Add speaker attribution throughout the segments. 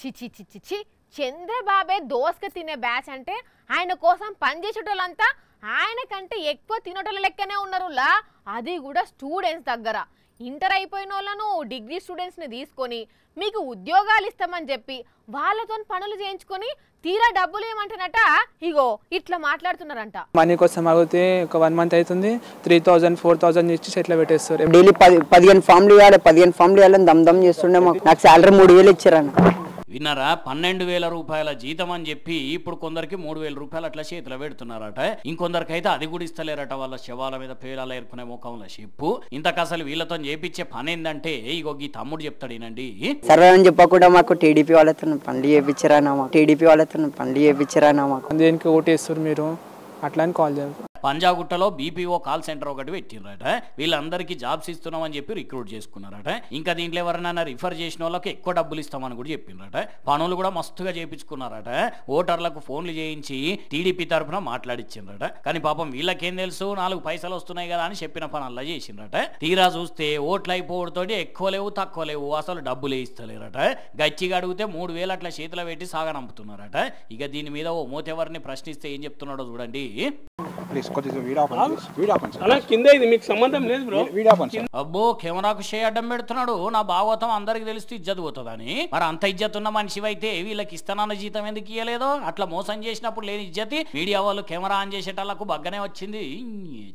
Speaker 1: చిచి చిచి చి చంద్రబాబే దోసక తినే బ్యాచ్ అంటే ఆయన కోసం పనిచేసేటోళ్ళంతా ఆయన కంటే ఎక్కువ తినేటోళ్ళ లెక్కనే ఉన్నారులా. అది కూడా స్టూడెంట్స్ దగ్గర. ఇంటర్ అయిపోయిన వాళ్ళను డిగ్రీ స్టూడెంట్స్ని తీసుకొని మీకు ఉద్యోగాలు ఇస్తామని చెప్పి వాళ్ళతో పనులు చేయించుకొని తీరా డబ్బులు ఏమంటానట ఇగో ఇట్లా మాట్లాడుతున్నారంట.
Speaker 2: మనీ కోసం ఆగితే ఒక 1 మంత్ అవుతుంది 3000 4000 ఇచ్చి చెట్ల పెట్టేస్తారు.
Speaker 3: డైలీ 15 ఫామ్లు ఇవ్వాలి, 15 ఫామ్లు ఇవ్వాలని దమ్ చేస్తుండే. నాకు శాలరీ 3000 ఇచ్చారన్న.
Speaker 4: విన్నారా? 12,000 రూపాయల జీతం అని చెప్పి ఇప్పుడు కొందరికి 3,000 రూపాయలు అట్లా చేతిలో పెడుతున్నారట. ఇంకొందరికి అయితే అది కూడా ఇస్తలేరట. వాళ్ళ శవాల మీద పేలాలు ఏర్పనే ముఖంలో చెప్పు. ఇంతకు అసలు వీళ్ళతో చేపించే పని ఏంటంటే ఇగో ఈ తమ్ముడు చెప్తాడేనండి.
Speaker 3: సర్వే అని చెప్పకుండా మాకు టీడీపీ వాళ్ళతో పనులు చేయించారా, టీడీపీ వాళ్ళతో పనులు చేయించారా. మాకు
Speaker 2: దేనికి ఓటేస్తారు మీరు అట్లా అని కాల్ చేస్తారు.
Speaker 4: పంజాగుట్టలో బీపీఓ కాల్ సెంటర్ ఒకటి పెట్టినరట. వీళ్ళందరికీ జాబ్స్ ఇస్తున్నామని చెప్పి రిక్రూట్ చేసుకున్నారట. ఇంకా దీంట్లో ఎవరైనా రిఫర్ చేసిన వాళ్ళకి ఎక్కువ డబ్బులు ఇస్తామని కూడా చెప్పిండ్రట. పనులు కూడా మస్తుగా చేయించుకున్నారట. ఓటర్లకు ఫోన్లు చేయించి టీడీపీ తరఫున మాట్లాడిచ్చిండ్రట. కానీ పాపం వీళ్ళకేం తెలుసు, 4 పైసలు వస్తున్నాయి కదా అని చెప్పిన పని అలా చేసిండ్రట. తీరా చూస్తే ఓట్లు అయిపోవడంతో ఎక్కువ లేవు తక్కువ లేవు, అసలు డబ్బులే ఇస్తలేరట. గచ్చిగా అడిగితే 3,000 అట్లా చేతిలో పెట్టి సాగనంపుతున్నారట. ఇక దీని మీద ఓ మోతెవరిని ప్రశ్నిస్తే ఏం చెప్తున్నాడో చూడండి. అబ్బో కెమెరాకు అడ్డం పెడుతున్నాడు. నా భాగవతం అందరికి తెలిస్తే ఇజ్జత్ పోతుందని. మరి అంత ఇజ్జత్ ఉన్న మనిషి అయితే వీళ్ళకి ఇస్తానన్న జీతం ఎందుకు ఇయ్యలేదో? అట్లా మోసం చేసినప్పుడు లేని ఇజ్జతి మీడియా వాళ్ళు కెమెరా ఆన్ చేసేటోళ్లకు బగ్గనే వచ్చింది.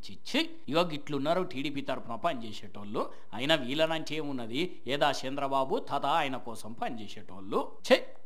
Speaker 4: చిచ్చి ఇగో గిట్లున్నారు టీడీపీ తరఫున పనిచేసేటోళ్ళు. అయినా వీళ్ళ నుంచి ఏమున్నది? ఏదా చంద్రబాబు తదా ఆయన కోసం పనిచేసేటోళ్ళు. ఛే.